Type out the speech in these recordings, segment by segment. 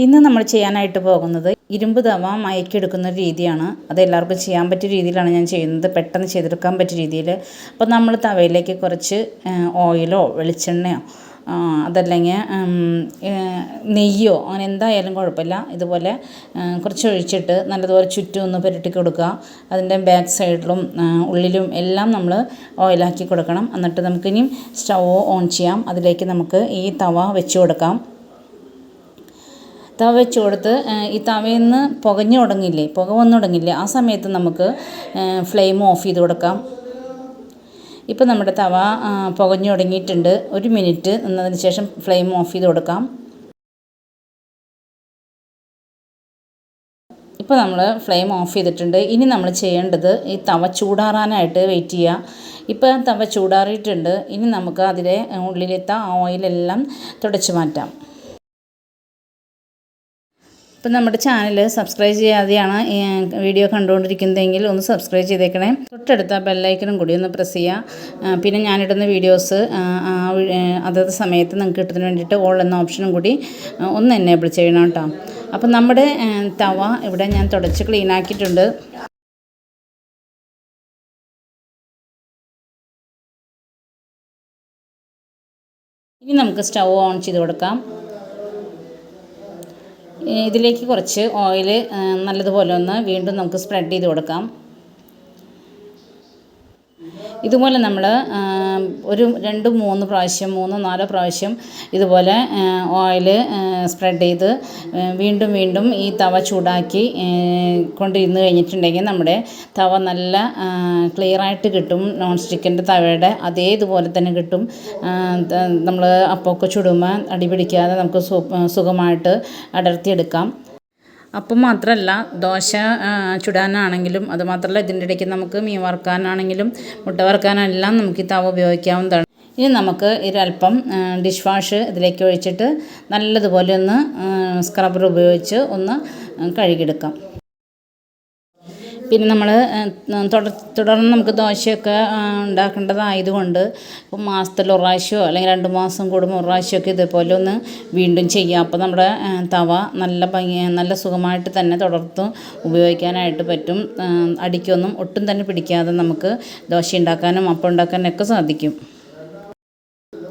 ഇന്ന് നമ്മൾ ചെയ്യാനായിട്ട് പോകുന്നത് ഇരുമ്പ് തവ മയക്കിയെടുക്കുന്ന ഒരു രീതിയാണ്. അത് എല്ലാവർക്കും ചെയ്യാൻ പറ്റിയ രീതിയിലാണ് ഞാൻ ചെയ്യുന്നത്, പെട്ടെന്ന് ചെയ്തെടുക്കാൻ പറ്റിയ രീതിയിൽ. അപ്പോൾ നമ്മൾ തവയിലേക്ക് കുറച്ച് ഓയിലോ വെളിച്ചെണ്ണയോ അതല്ലെങ്കിൽ നെയ്യോ അങ്ങനെ എന്തായാലും കുഴപ്പമില്ല, ഇതുപോലെ കുറച്ച് ഒഴിച്ചിട്ട് നല്ലതുപോലെ ചുറ്റും ഒന്ന് പുരട്ടി കൊടുക്കുക. അതിൻ്റെ ബാക്ക് സൈഡിലും ഉള്ളിലും എല്ലാം നമ്മൾ ഓയിലാക്കി കൊടുക്കണം. എന്നിട്ട് നമുക്കിനി സ്റ്റൗ ഓൺ ചെയ്യാം. അതിലേക്ക് നമുക്ക് ഈ തവ വെച്ച് കൊടുക്കാം. തവ വെച്ച് കൊടുത്ത് ഈ തവയിൽ നിന്ന് പുക വന്നു തുടങ്ങില്ലേ, ആ സമയത്ത് നമുക്ക് ഫ്ലെയിം ഓഫ് ചെയ്ത് കൊടുക്കാം. ഇപ്പോൾ നമ്മുടെ തവ പുകഞ്ഞു തുടങ്ങിയിട്ടുണ്ട്. 1 മിനിറ്റ് നിന്നതിന് ശേഷം ഫ്ലെയിം ഓഫ് ചെയ്ത് കൊടുക്കാം. ഇപ്പോൾ നമ്മൾ ഫ്ലെയിം ഓഫ് ചെയ്തിട്ടുണ്ട്. ഇനി നമ്മൾ ചെയ്യേണ്ടത് ഈ തവ ചൂടാറാനായിട്ട് വെയിറ്റ് ചെയ്യുക. ഇപ്പോൾ തവ ചൂടാറിയിട്ടുണ്ട്. ഇനി നമുക്ക് അതിലെ ഉള്ളിലത്തെ ഓയിലെല്ലാം തുടച്ച് മാറ്റാം. ഇപ്പം നമ്മുടെ ചാനൽ സബ്സ്ക്രൈബ് ചെയ്യാതെയാണ് വീഡിയോ കണ്ടുകൊണ്ടിരിക്കുന്നതെങ്കിൽ ഒന്ന് സബ്സ്ക്രൈബ് ചെയ്തേക്കണേ. തൊട്ടടുത്ത ബെല്ലൈക്കനും കൂടി ഒന്ന് പ്രസ് ചെയ്യുക. പിന്നെ ഞാനിടുന്ന വീഡിയോസ് അതത് സമയത്ത് നിങ്ങൾക്ക് കിട്ടുന്നതിന് വേണ്ടിയിട്ട് ഓൾ എന്ന ഓപ്ഷനും കൂടി ഒന്ന് എനേബിൾ ചെയ്യണം കേട്ടോ. അപ്പം നമ്മുടെ തവ ഇവിടെ ഞാൻ തുടച്ച് ക്ലീൻ ആക്കിയിട്ടുണ്ട്. ഇനി നമുക്ക് സ്റ്റൗ ഓൺ ചെയ്ത് കൊടുക്കാം. ഇതിലേക്ക് കുറച്ച് ഓയിൽ നല്ലതുപോലെ ഒന്ന് വീണ്ടും നമുക്ക് സ്പ്രെഡ് ചെയ്ത് കൊടുക്കാം. ഇതുപോലെ നമ്മൾ ഒരു 2-3 പ്രാവശ്യം 3-4 പ്രാവശ്യം ഇതുപോലെ ഓയിൽ സ്പ്രെഡ് ചെയ്ത് വീണ്ടും ഈ തവ ചൂടാക്കി കൊണ്ടിരുന്ന് കഴിഞ്ഞിട്ടുണ്ടെങ്കിൽ നമ്മുടെ തവ നല്ല ക്ലിയറായിട്ട് കിട്ടും. നോൺ സ്റ്റിക്കിൻ്റെ തവയുടെ അതേതുപോലെ തന്നെ കിട്ടും. നമ്മൾ അപ്പമൊക്കെ ചുടുമ്പോൾ അടി പിടിക്കാതെ നമുക്ക് സുഖമായിട്ട് അടർത്തിയെടുക്കാം. അപ്പം മാത്രമല്ല, ദോശ ചുടാനാണെങ്കിലും അതുമാത്രമല്ല ഇതിൻ്റെ ഇടയ്ക്ക് നമുക്ക് മീൻ വറുക്കാനാണെങ്കിലും മുട്ട വറുക്കാനെല്ലാം നമുക്ക് ഈ തവ ഉപയോഗിക്കാവുന്നതാണ്. ഇനി നമുക്ക് ഒരല്പം ഡിഷ് വാഷ് ഇതിലേക്ക് ഒഴിച്ചിട്ട് നല്ലതുപോലെ ഒന്ന് സ്ക്രബ്ബർ ഉപയോഗിച്ച് ഒന്ന് കഴുകിയെടുക്കാം. പിന്നെ നമ്മൾ തുടർന്ന് നമുക്ക് ദോശയൊക്കെ ഉണ്ടാക്കേണ്ടതായതുകൊണ്ട് ഇപ്പം മാസത്തിൽ 1 പ്രാവശ്യമോ അല്ലെങ്കിൽ 2 മാസം കൂടുമ്പോൾ 1 പ്രാവശ്യമൊക്കെ ഇതേപോലെ ഒന്ന് വീണ്ടും ചെയ്യാം. അപ്പോൾ നമ്മുടെ തവ നല്ല സുഖമായിട്ട് തന്നെ തുടർത്ത് ഉപയോഗിക്കാനായിട്ട് പറ്റും. അടിക്കൊന്നും ഒട്ടും തന്നെ പിടിക്കാതെ നമുക്ക് ദോശ ഉണ്ടാക്കാനും അപ്പം ഉണ്ടാക്കാനൊക്കെ സാധിക്കും.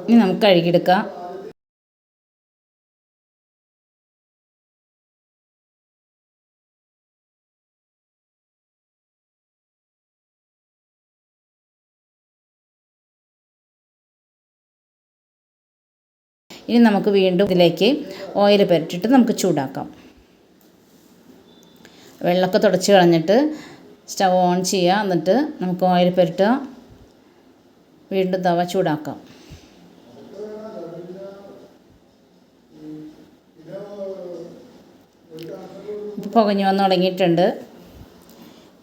ഇനി നമുക്ക് കഴുകിയെടുക്കാം. ഇനി നമുക്ക് വീണ്ടും ഇതിലേക്ക് ഓയിൽ പുരട്ടിയിട്ട് നമുക്ക് ചൂടാക്കാം. വെള്ളമൊക്കെ തുടച്ച് കളഞ്ഞിട്ട് സ്റ്റൗ ഓൺ ചെയ്യുക. എന്നിട്ട് നമുക്ക് ഓയിൽ പുരട്ടുക. വീണ്ടും തവ ചൂടാക്കാം. ഇപ്പോൾ പുകഞ്ഞു വന്ന് തുടങ്ങിയിട്ടുണ്ട്.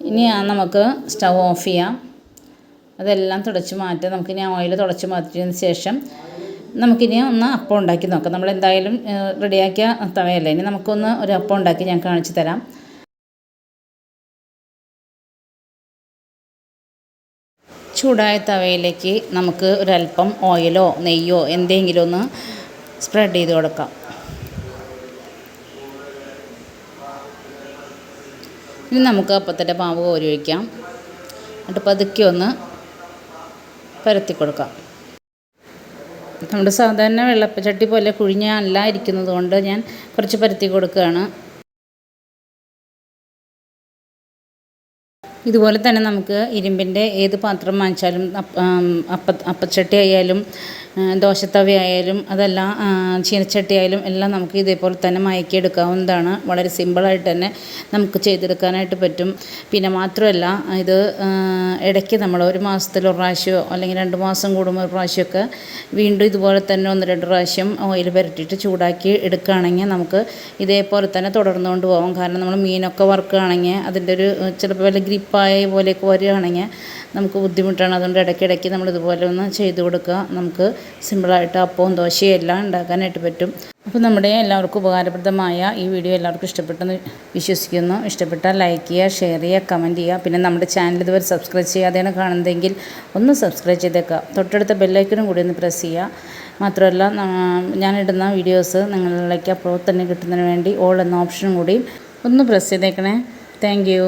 ഇനി നമുക്ക് സ്റ്റൗ ഓഫ് ചെയ്യാം. അതെല്ലാം തുടച്ച് മാറ്റാം. നമുക്കിനി ഓയിൽ തുടച്ച് മാറ്റിയതിന് ശേഷം നമുക്കിനി ഒന്ന് അപ്പം ഉണ്ടാക്കി നോക്കാം. നമ്മളെന്തായാലും റെഡിയാക്കിയ തവയല്ലേ, ഇനി നമുക്കൊന്ന് ഒരു അപ്പം ഉണ്ടാക്കി ഞാൻ കാണിച്ചു തരാം. ചൂടായ തവയിലേക്ക് നമുക്ക് ഒരല്പം ഓയിലോ നെയ്യോ എന്തെങ്കിലും ഒന്ന് സ്പ്രെഡ് ചെയ്ത് കൊടുക്കാം. ഇനി നമുക്ക് അപ്പത്തിൻ്റെ മാവ് കോരി ഒഴിക്കാം. എന്നിട്ട് പതുക്കെ ഒന്ന് പരത്തി കൊടുക്കാം. നമ്മുടെ സാധാരണ വെള്ളപ്പച്ചട്ടി പോലെ കുഴിഞ്ഞല്ല ഇരിക്കുന്നത് കൊണ്ട് ഞാൻ കുറച്ച് പരത്തി കൊടുക്കുകയാണ്. ഇതുപോലെ തന്നെ നമുക്ക് ഇരുമ്പിൻ്റെ ഏത് പാത്രം വാങ്ങിച്ചാലും അപ്പച്ചട്ടി ആയാലും ദോശത്തവ ആയാലും അതല്ല ചീനച്ചട്ടി ആയാലും എല്ലാം നമുക്ക് ഇതേപോലെ തന്നെ മയക്കിയെടുക്കാവുന്നതാണ്. വളരെ സിമ്പിളായിട്ട് തന്നെ നമുക്ക് ചെയ്തെടുക്കാനായിട്ട് പറ്റും. പിന്നെ മാത്രമല്ല, ഇത് ഇടയ്ക്ക് നമ്മൾ 1 മാസത്തിൽ 1 പ്രാവശ്യമോ അല്ലെങ്കിൽ 2 മാസം കൂടുമ്പോൾ 1 പ്രാവശ്യമൊക്കെ വീണ്ടും ഇതുപോലെ തന്നെ 1-2 പ്രാവശ്യം ഓയിൽ പുരട്ടിയിട്ട് ചൂടാക്കി എടുക്കുകയാണെങ്കിൽ നമുക്ക് ഇതേപോലെ തന്നെ തുടർന്നുകൊണ്ട് പോകാം. കാരണം നമ്മൾ മീനൊക്കെ വറുക്കുകയാണെങ്കിൽ അതിൻ്റെ ഒരു ചിലപ്പോൾ വല്ല ഗ്രിപ്പായ പോലെയൊക്കെ വരികയാണെങ്കിൽ നമുക്ക് ബുദ്ധിമുട്ടാണ്. അതുകൊണ്ട് ഇടയ്ക്കിടയ്ക്ക് നമ്മൾ ഇതുപോലെ ഒന്ന് ചെയ്ത് കൊടുക്കുക. നമുക്ക് സിമ്പിളായിട്ട് അപ്പവും ദോശയും എല്ലാം ഉണ്ടാക്കാനായിട്ട് പറ്റും. അപ്പോൾ നമ്മുടെ എല്ലാവർക്കും ഉപകാരപ്രദമായ ഈ വീഡിയോ എല്ലാവർക്കും ഇഷ്ടപ്പെട്ടെന്ന് വിശ്വസിക്കുന്നു. ഇഷ്ടപ്പെട്ടാൽ ലൈക്ക് ചെയ്യുക, ഷെയർ ചെയ്യുക, കമൻറ്റ് ചെയ്യുക. പിന്നെ നമ്മുടെ ചാനൽ ഇതുവരെ സബ്സ്ക്രൈബ് ചെയ്യാതെയാണ് കാണുന്നതെങ്കിൽ ഒന്ന് സബ്സ്ക്രൈബ് ചെയ്തേക്കുക. തൊട്ടടുത്ത ബെല്ലൈക്കനും കൂടി ഒന്ന് പ്രസ് ചെയ്യുക. മാത്രമല്ല ഞാനിടുന്ന വീഡിയോസ് നിങ്ങളിലേക്ക് അപ്പോൾ തന്നെ കിട്ടുന്നതിന് വേണ്ടി ഓൾ എന്ന ഓപ്ഷനും കൂടി ഒന്ന് പ്രസ് ചെയ്തേക്കണേ. Thank you.